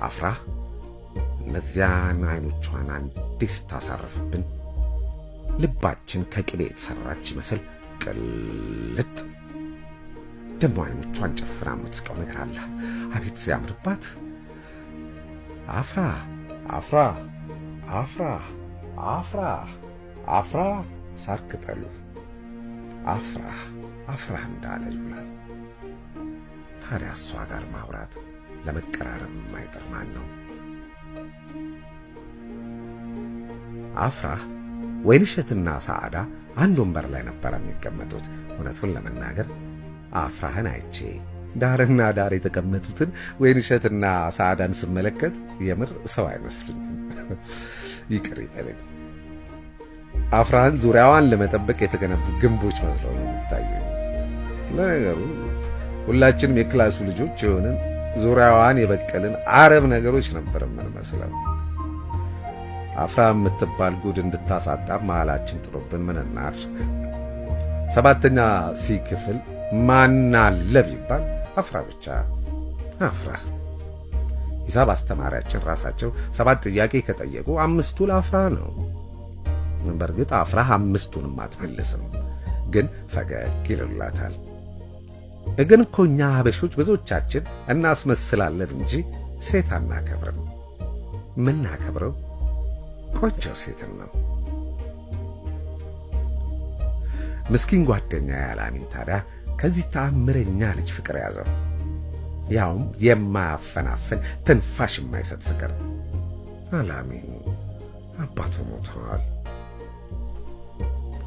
አፍራ እነዚያን አይኖቿን አንዴ ስታሳርፍብን ልባችን ከቅቤ የተሰራች ይመስል ቅልጥ። ደሞ አይኖቿን ጨፍና የምትስቀው ነገር አላት። አቤት ሲያምርባት! አፍራ አፍራ አፍራ አፍራ አፍራ ሳር ቅጠሉ አፍራ አፍራ እንዳለ ይውላል። ታዲያ እሷ ጋር ማውራት ለመቀራረብ የማይጥር ማን ነው? አፍራ ወይንሸትና ሰዓዳ አንድ ወንበር ላይ ነበር የሚቀመጡት። እውነቱን ለመናገር አፍራህን አይቼ ዳርና ዳር የተቀመጡትን ወይንሸትና ሰዓዳን ስመለከት የምር ሰው አይመስሉኝም። ይቅር ይበለኝ። አፍራህን ዙሪያዋን ለመጠበቅ የተገነቡ ግንቦች መስለው ነው የሚታየው። ለነገሩ ሁላችንም የክላሱ ልጆች የሆንን ዙሪያዋን የበቀልን አረብ ነገሮች ነበር የምንመስለው። አፍራ የምትባል ጉድ እንድታሳጣ መሃላችን ጥሎብን ምን እናድርግ? 7ኛ ሲ ክፍል ማን አለ ቢባል አፍራ ብቻ። አፍራ ሂሳብ አስተማሪያችን ራሳቸው 7 ጥያቄ ከጠየቁ 5ቱ ለአፍራ ነው። በእርግጥ አፍራ 5ቱንም አትመልስም፣ ግን ፈገግ ይልላታል። ግን እኮ እኛ ሀበሾች ብዙዎቻችን እናስመስላለን እንጂ ሴት አናከብርም። ምናከብረው ቆንጆ ሴትን ነው። ምስኪን ጓደኛ ያላሚን ታዲያ ከዚህ ተአምረኛ ልጅ ፍቅር ያዘው። ያውም የማያፈናፍን ትንፋሽ የማይሰጥ ፍቅር። አላሚን አባቱ ሞተዋል።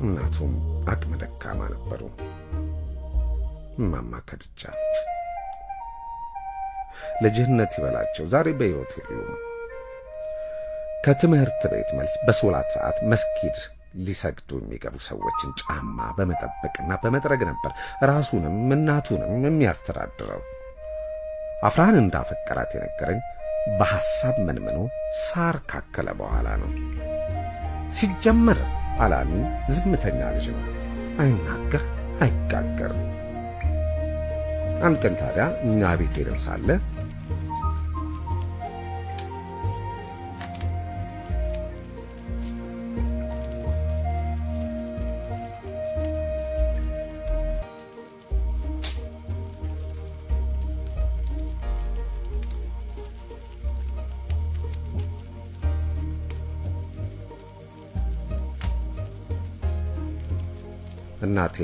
እናቱም አቅመ ደካማ ነበሩ። እማማ ከድጃ ለጅህነት ይበላቸው ዛሬ በሕይወት የሉም። ከትምህርት ቤት መልስ በሶላት ሰዓት መስጊድ ሊሰግዱ የሚገቡ ሰዎችን ጫማ በመጠበቅና በመጥረግ ነበር ራሱንም እናቱንም የሚያስተዳድረው። አፍራህን እንዳፈቀራት የነገረኝ በሐሳብ መንምኖ ሳር ካከለ በኋላ ነው። ሲጀመር አላሚን ዝምተኛ ልጅ ነው። አይናገር አይጋገርም። አንድ ቀን ታዲያ እኛ ቤት ሄደን ሳለ እናቴ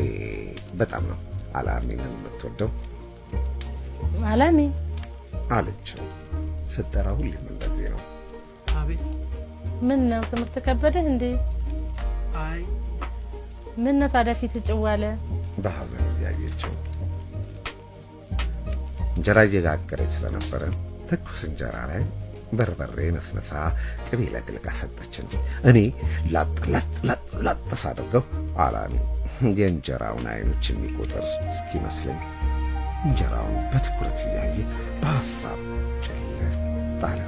በጣም ነው አላሚንን የምትወደው። አላሚን አለችው። ስትጠራ ሁሌም እንደዚህ ነው። አቤት። ምን ነው ትምህርት ከበደህ እንዴ? አይ ምን ነው ታዲያ ፊት ጭዋለ? በሐዘን እያየችው እንጀራ እየጋገረች ስለነበረ ትኩስ እንጀራ ላይ በርበሬ ነፍነፋ ቅቤ ለግልጋ ሰጠችን። እኔ ላጥ ሳደርገው አላሚን የእንጀራውን አይኖች የሚቆጥር እስኪመስለኝ እንጀራውን በትኩረት እያየ በሐሳብ ጭልጥ አለ።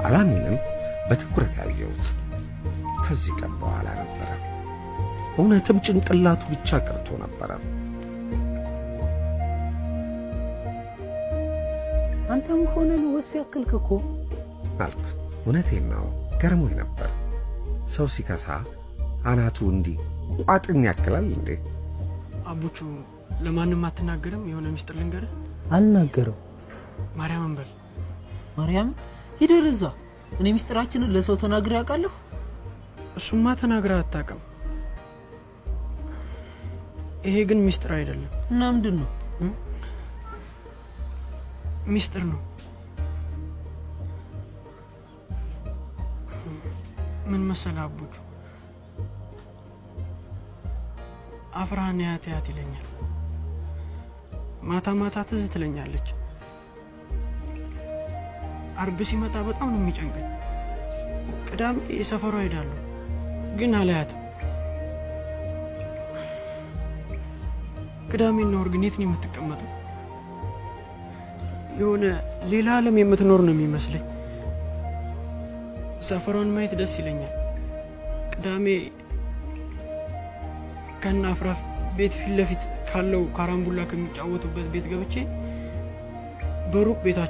አላሚንም በትኩረት ያየሁት ከዚህ ቀን በኋላ ነበረ። እውነትም ጭንቅላቱ ብቻ ቀርቶ ነበረ። አንተም ሆነን ወስፍ ያክልክ እኮ አልኩት። እውነቴን ነው፣ ገርሞኝ ነበር። ሰው ሲከሳ አናቱ እንዲህ ቋጥኝ ያክላል እንዴ? አቡቹ ለማንም አትናገርም? የሆነ ሚስጥር ልንገርህ። አልናገረው። ማርያምን በል። ማርያም ሂደህ እዛ። እኔ ሚስጥራችንን ለሰው ተናግሬ ያውቃለሁ? እሱማ ተናግረህ አታውቅም። ይሄ ግን ሚስጥር አይደለም። እና ምንድን ነው? ሚስጥር ነው። ምን መሰለህ አቡቹ፣ አፍራህን ያት ይለኛል። ማታ ማታ ትዝ ትለኛለች። አርብ ሲመጣ በጣም ነው የሚጨንቀኝ። ቅዳሜ የሰፈሩ ሄዳለሁ ግን አላያትም። ቅዳሜና እሑድ ግን የት ነው የምትቀመጠው? የሆነ ሌላ ዓለም የምትኖር ነው የሚመስለኝ። ሰፈሯን ማየት ደስ ይለኛል። ቅዳሜ ከና አፍራፍ ቤት ፊት ለፊት ካለው ካራምቡላ ከሚጫወቱበት ቤት ገብቼ በሩቅ ቤታቸው